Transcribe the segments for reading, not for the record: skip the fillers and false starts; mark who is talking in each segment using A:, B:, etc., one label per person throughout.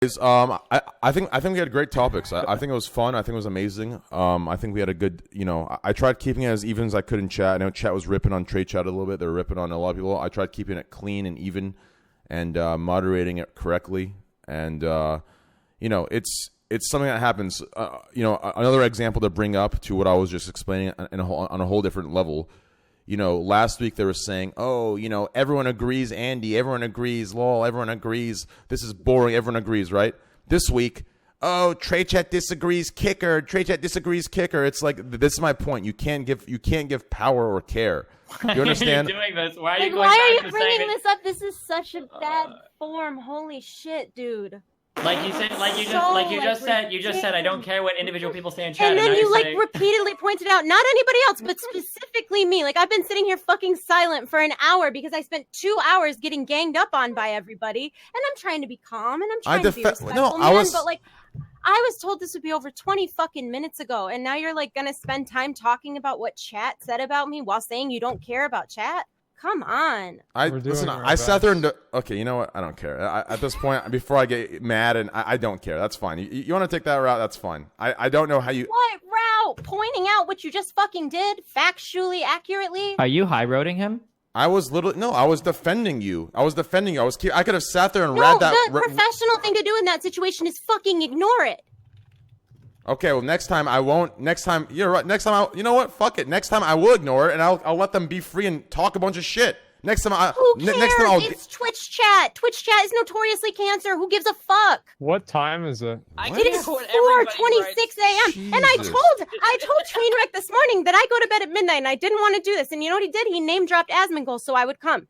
A: I think we had great topics. I think it was fun. I think it was amazing. I think we had a good, I tried keeping it as even as I could in chat. I know chat was ripping on TradeChat a little bit. They were ripping on a lot of people. I tried keeping it clean and even and moderating it correctly. And, it's something that happens. Another example to bring up to what I was just explaining on a whole different level. Last week they were saying, everyone agrees, Andy, everyone agrees, lol, everyone agrees, this is boring, everyone agrees, right? This week, TradeChat disagrees, kicker, TradeChat disagrees, kicker. It's like, this is my point. You can't give power or care. You understand?
B: Why are you doing this? Why are you
C: bringing this up? This is such a bad form. Holy shit, dude.
B: You just said, I don't care what individual people say in chat.
C: And then you repeatedly pointed out, not anybody else, but specifically me. Like, I've been sitting here fucking silent for an hour because I spent 2 hours getting ganged up on by everybody, and I'm trying to be calm and I'm trying to be respectful. I was told this would be over 20 fucking minutes ago, and now you're gonna spend time talking about what chat said about me while saying you don't care about chat? Come on.
A: I sat there and okay, you know what? I don't care. At this point, before I get mad, and I don't care. That's fine. You want to take that route? That's fine. I don't know how you.
C: What route? Pointing out what you just fucking did, factually, accurately.
B: Are you high-roading him?
A: I was defending you. I could have sat there and read that.
C: The professional thing to do in that situation is fucking ignore it.
A: Okay, well, next time I won't. Next time, you're right. Next time, you know what? Fuck it. Next time I will ignore it, and I'll let them be free and talk a bunch of shit. Next time,
C: who cares? It's Twitch chat. Twitch chat is notoriously cancer. Who gives a fuck?
D: What time is it?
C: It is 4:26 a.m. And I told Trainwreck this morning that I go to bed at midnight, and I didn't want to do this. And you know what he did? He name dropped Asmongold so I would come.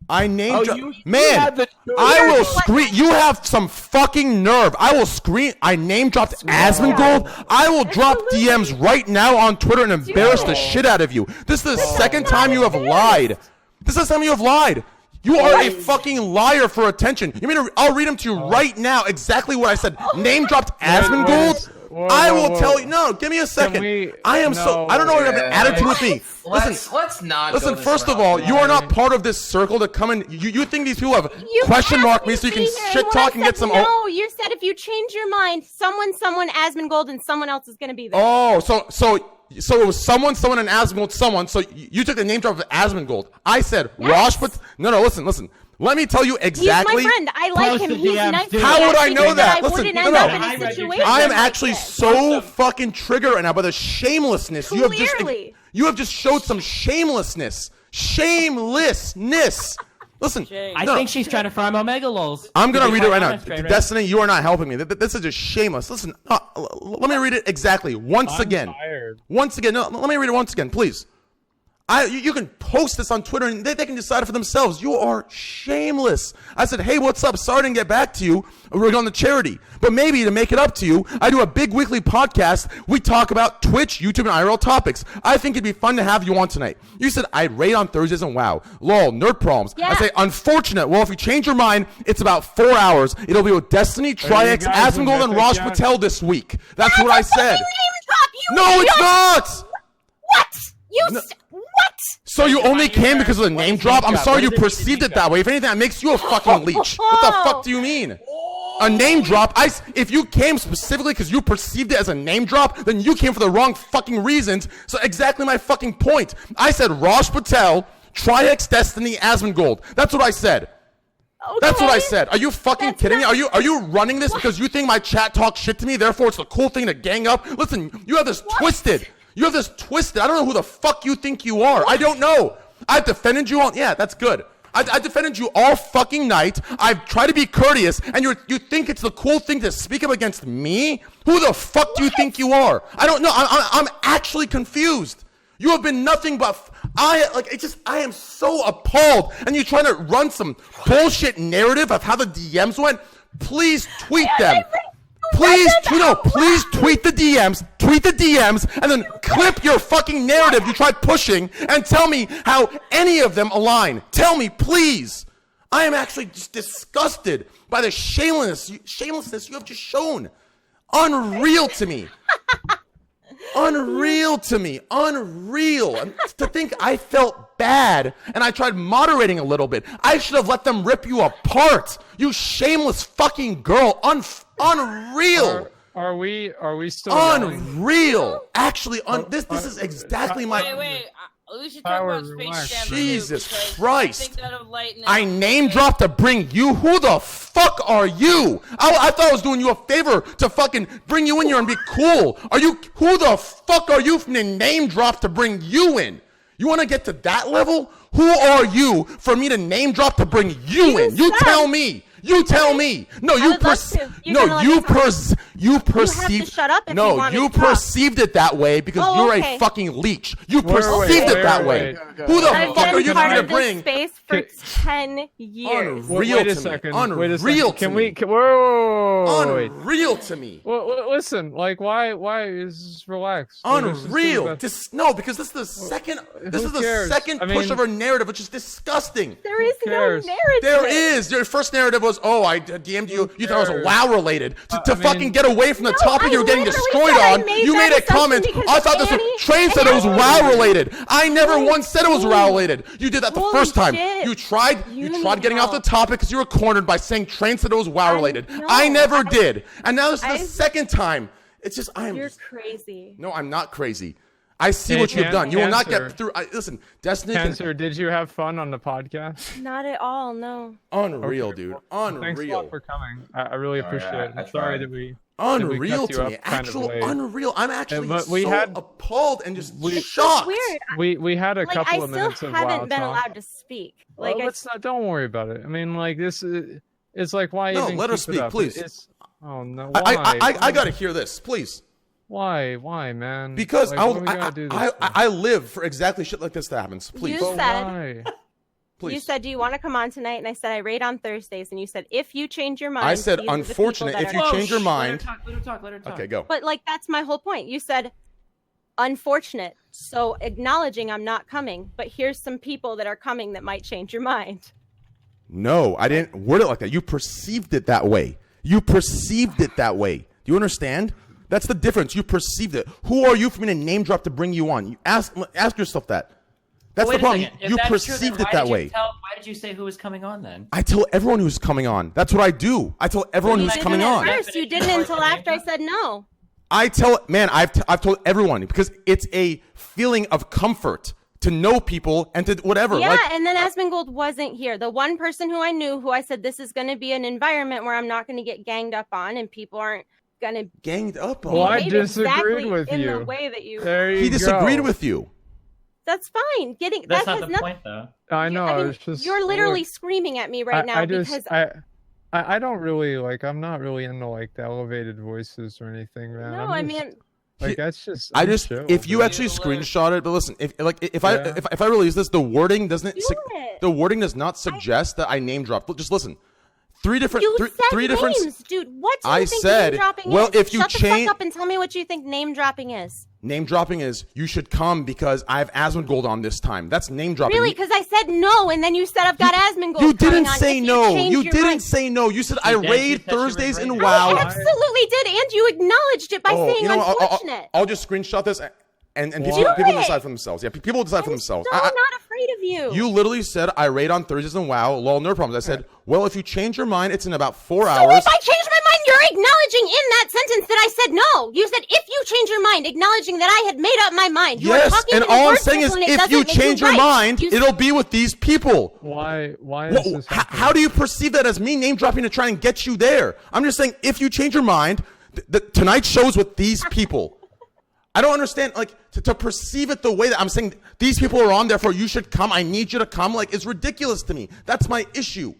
A: I named man. I will scream. You have some fucking nerve. I will scream. I name dropped Asmongold. I will drop DMs right now on Twitter and embarrass the shit out of you. This is the second time you have lied. This is the time you have lied. You are a fucking liar for attention. You mean I'll read them to you right now. Exactly what I said. Name dropped Asmongold. I will tell you. No, give me a second. I don't know what you have an attitude with me.
E: Let's not.
A: Listen, first of all, you are not part of this circle to come in. You think these people have question mark me so you can shit talk and get some.
C: No, you said if you change your mind, someone, Asmongold, and someone else is going to be there.
A: Oh, so it was someone, and Asmongold, someone. So you took the name drop of Asmongold. I said Rosh, but no, listen. Let me tell you exactly.
C: He's my friend. I like him. He's nice.
A: How would I know that? Listen,
C: I
A: am actually so fucking triggered right now by the shamelessness.
C: Clearly.
A: You have just showed some shamelessness. Shamelessness. Listen,
B: I think she's trying to farm Omega lols.
A: I'm going to read it right now. Destiny, you are not helping me. This is just shameless. Listen, let me read it exactly once again. Once again. No, let me read it once again, please. You can post this on Twitter and they can decide it for themselves. You are shameless. I said, hey, what's up? Sorry I didn't get back to you. We're going to charity. But maybe to make it up to you, I do a big weekly podcast. We talk about Twitch, YouTube, and IRL topics. I think it'd be fun to have you on tonight. You said I'd raid on Thursdays and wow. Lol, nerd problems. Yeah. I say, unfortunate. Well, if you change your mind, it's about 4 hours. It'll be with Destiny, TriX, Asmongold, and Rosh Patel this week. That's what I said. No, it's not.
C: What? What?
A: So you only came because of the name drop? I'm sorry you perceived it that way. If anything, that makes you a fucking leech. What the fuck do you mean? A name drop? If you came specifically because you perceived it as a name drop, then you came for the wrong fucking reasons. So exactly my fucking point. I said Rosh Patel, TriX, Destiny, Asmongold. That's what I said. Okay. That's what I said. Are you fucking kidding me? Are you running this because you think my chat talks shit to me, therefore it's a cool thing to gang up? Listen, you have this twisted. You have this twisted. I don't know who the fuck you think you are. I don't know. I've defended you all. Yeah, that's good. I defended you all fucking night. I've tried to be courteous, and you think it's the cool thing to speak up against me? Who the fuck do you think you are? I don't know. I'm actually confused. You have been nothing but. I am so appalled. And you're trying to run some bullshit narrative of how the DMs went. Please tweet them. Please tweet the DMs, and then clip your fucking narrative you tried pushing and tell me how any of them align. Tell me, please. I am actually just disgusted by the shamelessness you have just shown. Unreal to me. Unreal. And to think I felt felt bad, and I tried moderating a little bit. I should have let them rip you apart. You shameless fucking girl. Unreal.
D: Are we still yelling?
A: Unreal. Actually, this is exactly my.
E: Wait. We should talk about Space Jam.
A: Jesus Christ. I name dropped to bring you. Who the fuck are you? I thought I was doing you a favor to fucking bring you in here and be cool. Who the fuck are you from the name drop to bring you in? You want to get to that level? Who are you for me to name drop to bring you in? You tell me. You tell me. No, you perceived. You perceived it that way because you're a fucking leech. You perceived it that way. Who the fuck are you going to bring?
C: Space for 10 years.
A: Unreal
D: wait a
A: to
D: second.
A: me. Unreal to me. Unreal to me.
D: Well, listen, like, why is relax?
A: Unreal. No, because this is the second. This is the second push of her narrative, which is disgusting.
C: There is no narrative.
A: There is. Your first narrative was, I DM'd you. You thought it was WoW related. To fucking get away from the topic you were getting destroyed on, you made a comment. I thought this was. Train said it was WoW related. I never once said it was WoW related. You did that the first time. You tried getting off the topic because you were cornered by saying Train said it was WoW related. I never did. And now this is the second time. It's just
C: You're crazy.
A: No, I'm not crazy. I see what you've done. You will not get through. Listen, Destiny.
D: Cancer, did you have fun on the podcast?
C: Not at all, no.
A: Unreal, dude. Unreal.
D: Thanks a lot for coming. I really appreciate it. I'm sorry that we.
A: Unreal to me. Actual unreal. I'm actually appalled and just shocked.
C: Weird.
D: We had a couple of minutes of
C: I still haven't been allowed to speak.
D: Like, don't worry about it. I mean, like, this is. It's like, why
A: no,
D: even
A: let her speak, please.
D: Oh no.
A: I gotta hear this, please.
D: Why, man?
A: Because
D: like,
A: I live for exactly shit like this that happens. Please.
C: You said, do you want to come on tonight? And I said, I raid on Thursdays. And you said, if you change your mind.
A: I said, unfortunate, if you change your mind.
B: Let her talk.
A: Okay, go.
C: But, like, that's my whole point. You said, unfortunate. So acknowledging I'm not coming. But here's some people that are coming that might change your mind.
A: No, I didn't word it like that. You perceived it that way. Do you understand? That's the difference. You perceived it. Who are you for me to name drop to bring you on? You ask yourself that. That's the problem. You perceived it that way.
B: Why did you say who was coming on then?
A: I tell everyone who's coming on. That's what I do. I tell everyone who's coming on.
C: First, you didn't until after I said no.
A: I've told everyone because it's a feeling of comfort to know people and to whatever.
C: Yeah, and then Asmongold wasn't here. The one person who I knew, who I said this is going to be an environment where I'm not going to get ganged up on and people aren't going to
A: ganged up on.
D: Well, I disagreed with you.
C: In the way that you.
A: He disagreed with you.
C: That's fine.
B: That's not the point, though.
D: I know.
C: I mean,
D: it's just,
C: you're literally screaming at me right now because
D: I don't really like. I'm not really into like the elevated voices or anything, man.
C: No, I mean.
D: Like that's just.
A: If you actually screenshot it, but listen, if I release this, the wording does not suggest that I name drop. Just listen. Three different
C: names, dude. What do you think name dropping is?
A: If you
C: Shut the fuck up and tell me what you think name dropping is.
A: Name dropping is you should come because I have Asmongold on this time. That's name dropping.
C: Really? Because I said no, and then you said I've got Asmongold.
A: You didn't say no. You didn't say no. You said I raid Thursdays in WoW.
C: I absolutely did, and you acknowledged it by saying unfortunate.
A: I'll just screenshot this. And people decide for themselves. Yeah, people decide for themselves.
C: I'm not afraid of you.
A: You literally said I raid on Thursdays in WoW. Lol, no problems. I said, well, if you change your mind, it's in about 4 hours.
C: So if I change my mind, you're acknowledging in that sentence that I said no. You said if you change your mind, acknowledging that I had made up my mind.
A: Yes, and all I'm saying is if you change your mind, it'll be with these people.
D: Why is this happening?
A: How do you perceive that as me name dropping to try and get you there? I'm just saying if you change your mind, tonight's show's with these people. I don't understand, like, to perceive it the way that I'm saying these people are on, therefore you should come, I need you to come, like, it's ridiculous to me. That's my issue.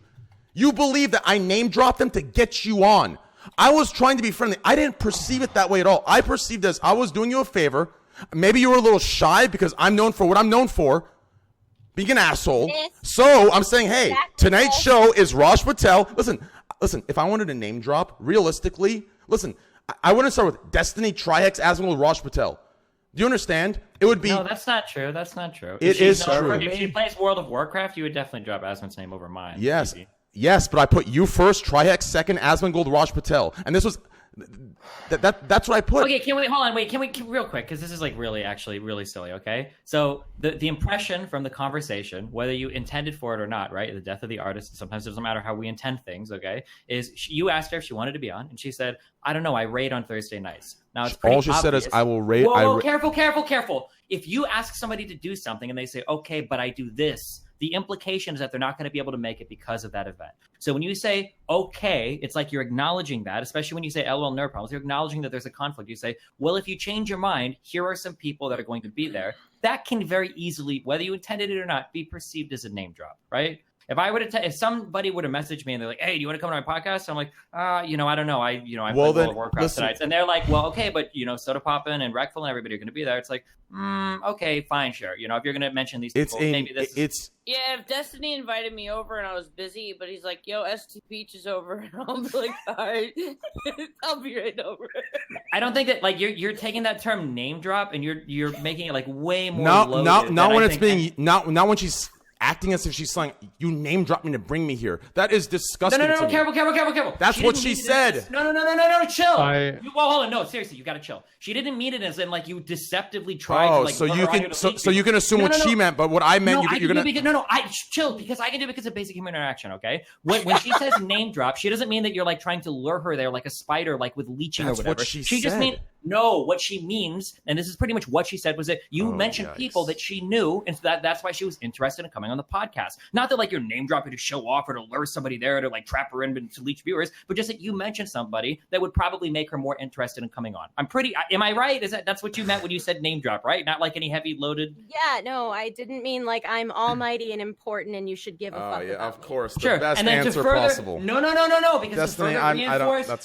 A: You believe that I name dropped them to get you on. I was trying to be friendly. I didn't perceive it that way at all. I perceived it as I was doing you a favor. Maybe you were a little shy because I'm known for what I'm known for, being an asshole. So I'm saying, hey, tonight's show is Raj Patel. Listen, if I wanted to name drop, realistically, listen, I wouldn't start with Destiny, Trihex, Asmongold, Raj Patel. Do you understand? It would be.
B: No, that's not true.
A: It is true.
B: If she plays World of Warcraft, you would definitely drop Asmon's name over mine.
A: Yes. Easy. Yes, but I put you first, Trihex second, Asmongold, Raj Patel. And this was That's what I put.
B: Okay, hold on, wait, can we real quick, because this is like really silly, okay? So the impression from the conversation, whether you intended for it or not, right? The death of the artist, sometimes it doesn't matter how we intend things, okay? Is you asked her if she wanted to be on, and she said, I don't know, I raid on Thursday nights. Now it's pretty
A: all she
B: obvious.
A: said is, I will raid.
B: Whoa, careful. If you ask somebody to do something and they say, okay, but I do this, the implication is that they're not going to be able to make it because of that event. So when you say, okay, it's like you're acknowledging that, especially when you say LOL nerd problems, you're acknowledging that there's a conflict. You say, well, if you change your mind, here are some people that are going to be there. That can very easily, whether you intended it or not, be perceived as a name drop, right? If somebody would have messaged me and they're like, hey, do you want to come to my podcast? I'm like, I don't know. I play World of Warcraft tonight. And they're like, well, okay, but Soda Poppin' and Wreckful and everybody are going to be there. It's like, okay, fine, sure. If you're going to mention these people, maybe this is...
E: Yeah, if Destiny invited me over and I was busy, but he's like, yo, ST Peach is over, and I'll be like, all right, I'll be right over.
B: I don't think that, like, you're taking that term name drop and you're making it like way more loaded.
A: Not when she's acting as if she's saying, you name dropped me to bring me here. That is disgusting.
B: No, careful.
A: That's what she said.
B: No, chill. Well, hold on. No, seriously, you gotta chill. She didn't mean it as in like you deceptively tried to like.
A: So you can assume what she meant, but what I meant, you're gonna.
B: I chill because I can do it because of basic human interaction. Okay, when she says name drop, she doesn't mean that you're like trying to lure her there like a spider, like with leeching or whatever.
A: What she
B: just means. No, what she means, and this is pretty much what she said, was that you mentioned people that she knew, and so that's why she was interested in coming on the podcast. Not that like you're name dropping to show off or to lure somebody there to like trap her in to leech viewers, but just that you mentioned somebody that would probably make her more interested in coming on. Am I right? That's what you meant when you said name drop, right? Not like any heavy loaded.
C: Yeah, no, I didn't mean like I'm almighty and important and you should give a fuck.
A: Yeah,
C: about
A: of course,
C: me.
A: the best
B: and then
A: answer possible.
B: No, because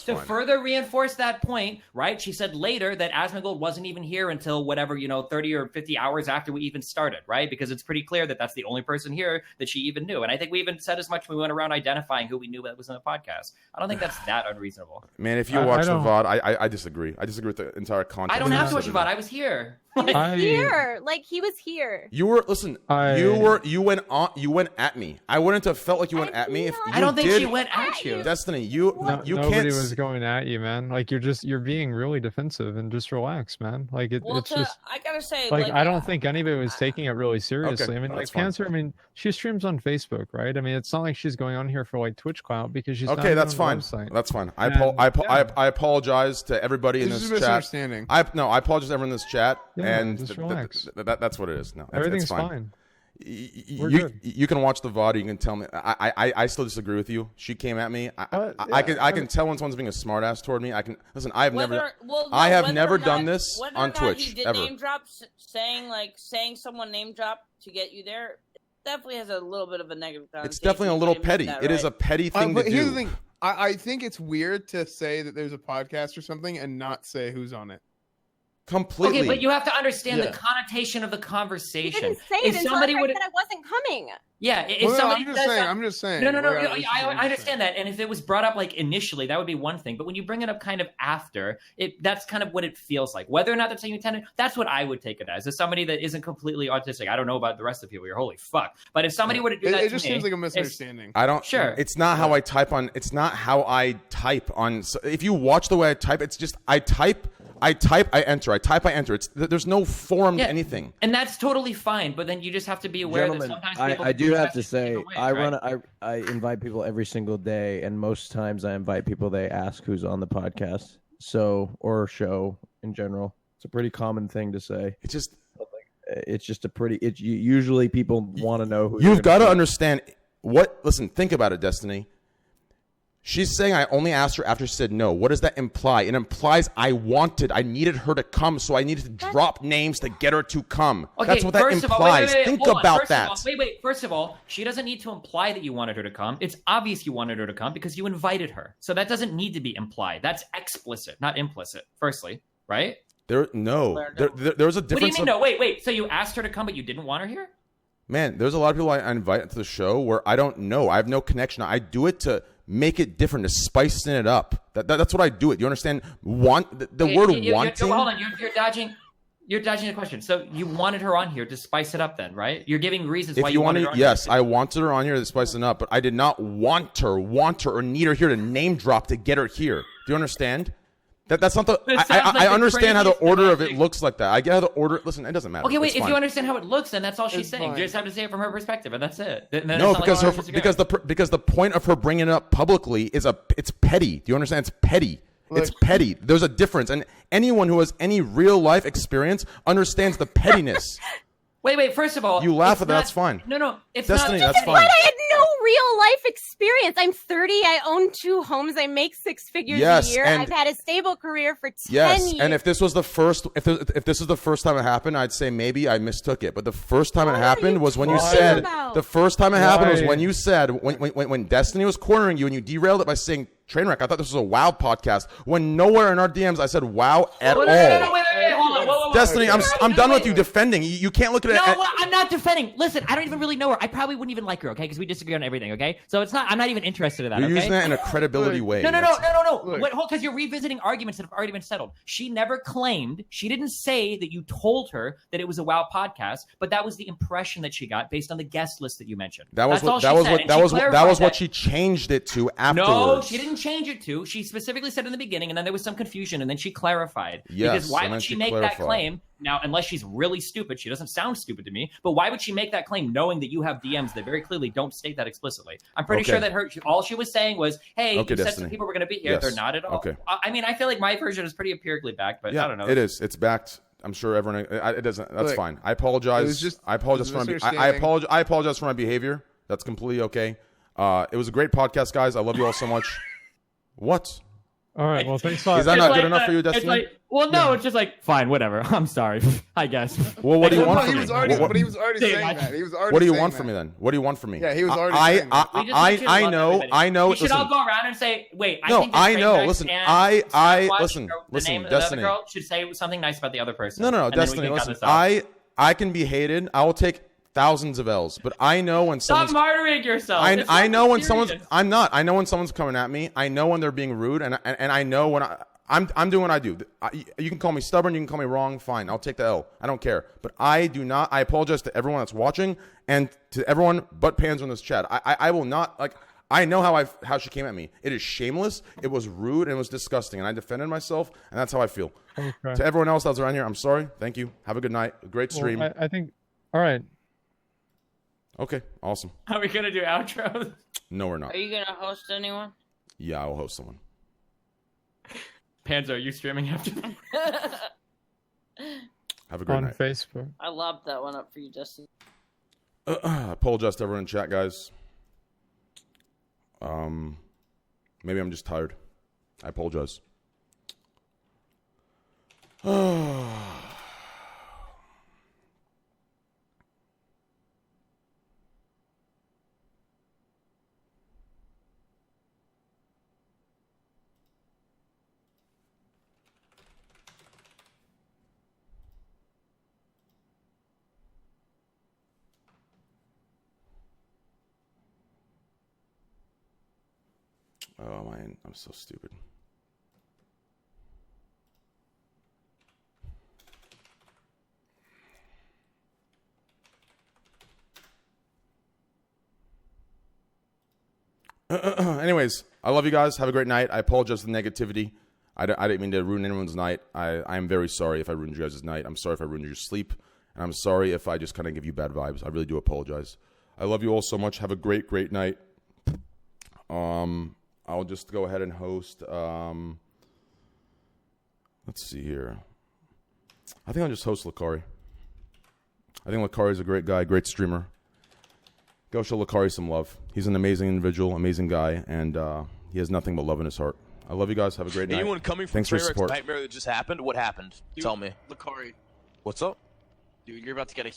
B: to further reinforce that point, right? She said later that Asmongold wasn't even here until whatever 30 or 50 hours after we even started, right? Because it's pretty clear that that's the only person here that she even knew, and I think we even said as much when we went around identifying who we knew that was in the podcast. I don't think that's that unreasonable.
A: Man, if you watch the VOD, I disagree. I disagree with the entire content.
B: I don't have to watch the VOD. I was here.
C: He was here.
A: You were you went at me. I wouldn't have felt like you went at me if you
B: I don't think she went at you.
A: Destiny, you
D: nobody
A: can't.
D: was going at you, man. Like you're being really defensive, and just relax, man. Like it's just.
E: I gotta say,
D: I don't think anybody was taking it really seriously.
A: Okay,
D: I mean, like Cancer. I mean, she streams on Facebook, right? I mean, it's not like she's going on here for like Twitch clout because she's
A: okay. That's fine. That's fine. I apologize to everybody in this chat.
F: Misunderstanding.
A: I apologize to everyone in this chat.
D: Yeah,
A: and
D: just relax.
A: That's what it is. No,
D: everything's
A: it's fine.
D: fine.
A: You can watch the VOD. You can tell me. I still disagree with you. She came at me. I can tell when someone's being a smartass toward me. I can listen. I have never done this on Twitch
E: he did
A: ever.
E: Name drop, saying someone name drop to get you there. Definitely has a little bit of a negative connotation.
A: It's definitely a little petty. It is a petty thing to do.
F: Here's the thing. I think it's weird to say that there's a podcast or something and not say who's on it.
A: Completely.
B: Okay, but you have to understand the connotation of the conversation.
C: You didn't say it until I heard that I wasn't coming.
B: Yeah, if somebody
F: I'm just saying.
B: No. I understand that, and if it was brought up like initially, that would be one thing. But when you bring it up kind of after, that's kind of what it feels like. Whether or not that's how you intended, that's what I would take it as somebody that isn't completely autistic. I don't know about the rest of the people here. Holy fuck! But if somebody were to do that,
F: it just seems like a misunderstanding.
A: I don't. Sure. It's not how I type on. It's not how I type on. If you watch the way I type, it's just I type, I enter. I type, I enter. There's no form to anything.
B: And that's totally fine. But then you just have to be aware that sometimes people
G: I do have to say, I invite people every single day, and most times I invite people, they ask who's on the podcast, or show in general. It's a pretty common thing to say. It's just a pretty. Usually people want to know who.
A: You've got to understand Listen, think about it, Destiny. She's saying I only asked her after she said no. What does that imply? It implies I needed her to come, so I needed to drop names to get her to come.
B: Okay,
A: that's what that implies. Think about that.
B: First of all, she doesn't need to imply that you wanted her to come. It's obvious you wanted her to come because you invited her. So that doesn't need to be implied. That's explicit, not implicit, firstly, right?
A: There's a difference.
B: What do you mean no? Wait. So you asked her to come, but you didn't want her here?
A: Man, there's a lot of people I invite to the show where I don't know. I have no connection. I do it to make it different, to spicing it up. That's what I do it. You understand? Word wanting.
B: Hold on, you're dodging the question. So you wanted her on here to spice it up, then, right? You're giving reasons why you wanted her on here.
A: Yes, I wanted her on here to spice it up, but I did not want her, or need her here to name drop to get her here. Do you understand? That's not the.
B: It sounds
A: I
B: like the
A: understand how the
B: craziest
A: order of it
B: thing.
A: looks like that. I get how the order. Listen, it doesn't matter.
B: Okay, wait.
A: It's
B: If
A: fine.
B: you understand how it looks, then that's all she's
F: It's
B: saying.
F: fine.
B: You just have to say it from her perspective, and that's it. Then
A: No,
B: it's not
A: because
B: like we're disagreeing.
A: because the point of her bringing it up publicly is it's petty. Do you understand? It's petty. It's
F: Look.
A: petty. There's a difference, and anyone who has any real life experience understands the pettiness.
B: Wait. First of all,
A: You laugh
B: it's
A: at that,
B: not-
A: that's fine.
B: No, it's
A: Destiny,
B: not.
A: that's
C: But
A: fine.
C: I had no real life experience. I'm 30. I own 2 homes. I make 6 figures
A: Yes,
C: a year.
A: and-
C: I've had a stable career for 10
A: Yes,
C: years.
A: and if this was the first, if this is the first time it happened, I'd say maybe I mistook it. But the first time
C: What
A: it
C: are
A: happened
C: you
A: was when you
C: talking
A: said
C: about?
A: the first time it happened was
D: Why?
A: when you said when Destiny was cornering you and you derailed it by saying Trainwreck. I thought this was a WoW podcast. When nowhere in our DMs I said WoW at all.
B: No, wait, hold on. Whoa.
A: Destiny, I'm done with you
B: Wait.
A: defending. You can't look at it.
B: No, well, I'm not defending. Listen, I don't even really know her. I probably wouldn't even like her, okay? Because we disagree on everything, okay? So it's not. I'm not even interested in that.
A: You're
B: okay?
A: using that in a credibility way.
B: No.
F: Look.
B: Wait, hold, because you're revisiting arguments that have already been settled. She never claimed. She didn't say that you told her that it was a WoW podcast, but that was the impression that she got based on the guest list that you mentioned.
A: That was
B: That's all
A: what
B: she
A: that was
B: said,
A: what
B: and
A: that
B: she
A: was what that
B: clarified
A: was what she changed it to afterwards.
B: No, she didn't change it to. She specifically said in the beginning, and then there was some confusion, and then she clarified.
A: Yes,
B: because why
A: and then
B: would she
A: she
B: make
A: clarified.
B: that claim? Now, unless she's really stupid, she doesn't sound stupid to me, but why would she make that claim knowing that you have DMs that very clearly don't state that explicitly? I'm pretty
A: Okay.
B: sure that all she was saying was, hey,
A: Okay,
B: you said
A: Destiny.
B: some people were going to be here.
A: Yes.
B: They're not at all.
A: Okay.
B: I mean, I feel like my version is pretty empirically backed, but
A: Yeah,
B: I don't know.
A: it is. It's backed. I'm sure everyone. It doesn't. That's
F: Look,
A: fine. I apologize.
F: it was just-
A: I apologize
F: it
A: for
F: was
A: my. I
F: misunderstanding.
A: apologize. I apologize for my behavior. That's completely okay. It was a great podcast, guys. I love you all so much. What?
D: All right. Well, thanks a lot.
A: Is that
B: It's
A: not
B: like
A: good enough
B: the-
A: for you,
B: It's
A: Destiny?
B: like, well, no, it's just like, fine, whatever. I'm sorry, I guess.
A: Well, what do you
F: No,
A: want from
F: he
A: me?
F: was already,
A: What-
F: but he was already
B: Say
F: saying
B: that.
F: that. He was already.
A: What do you
F: saying
A: want
F: that.
A: from me then? What do you want from me?
F: Yeah, he was already saying that.
B: We just want you to
A: I
B: love
A: know.
B: everybody.
A: I know.
B: We should
A: Listen,
B: all go around and say, wait,
A: No,
B: think that
A: I know.
B: Trainwreck
A: Listen,
B: and
A: I
B: Squatch,
A: listen,
B: or the
A: listen,
B: name of the other
A: Destiny.
B: girl should say something nice about the other person.
A: no,
B: and then we
A: Destiny.
B: can cut
A: Listen,
B: this off.
A: I can be hated. I will take thousands of L's, but I know when
B: Stop
A: someone's.
B: martyring yourself. It's
A: I
B: not
A: know when
B: serious.
A: someone's. I'm not. I know when someone's coming at me. I know when they're being rude, and I know when I'm doing what I do. You can call me stubborn. You can call me wrong. Fine, I'll take the L. I don't care. But I do not. I apologize to everyone that's watching and to everyone but Pans in this chat. I will not like. I know how she came at me. It is shameless. It was rude and it was disgusting. And I defended myself, and that's how I feel.
D: Okay.
A: To everyone else that's around here, I'm sorry. Thank you. Have a good night. Great stream.
D: Well, I think. All right.
A: Okay, awesome.
B: Are we gonna do outros?
A: No, we're not.
E: Are you gonna host anyone?
A: Yeah, I will host someone.
B: Panzo, are you streaming after?
A: Have a great
D: On
A: night.
D: Facebook.
E: I lobbed that one up for you, Justin.
A: Apologize to everyone in chat, guys. Maybe I'm just tired. I apologize. Oh man, I'm so stupid. Anyways, I love you guys. Have a great night. I apologize for the negativity. I didn't mean to ruin anyone's night. I am very sorry if I ruined you guys' night. I'm sorry if I ruined your sleep. And I'm sorry if I just kind of give you bad vibes. I really do apologize. I love you all so much. Have a great, great night. I'll just go ahead and host. Let's see here. I think I'll just host Lakari. I think Lakari is a great guy, great streamer. Go show Lakari some love. He's an amazing individual, amazing guy, and he has nothing but love in his heart. I love you guys. Have a great night.
H: Anyone coming from
A: Thanks for your
H: Trainwreck's
A: support.
H: nightmare that just happened? What happened?
I: Dude,
H: Tell me.
I: Lakari,
H: What's up?
I: dude, you're about to get a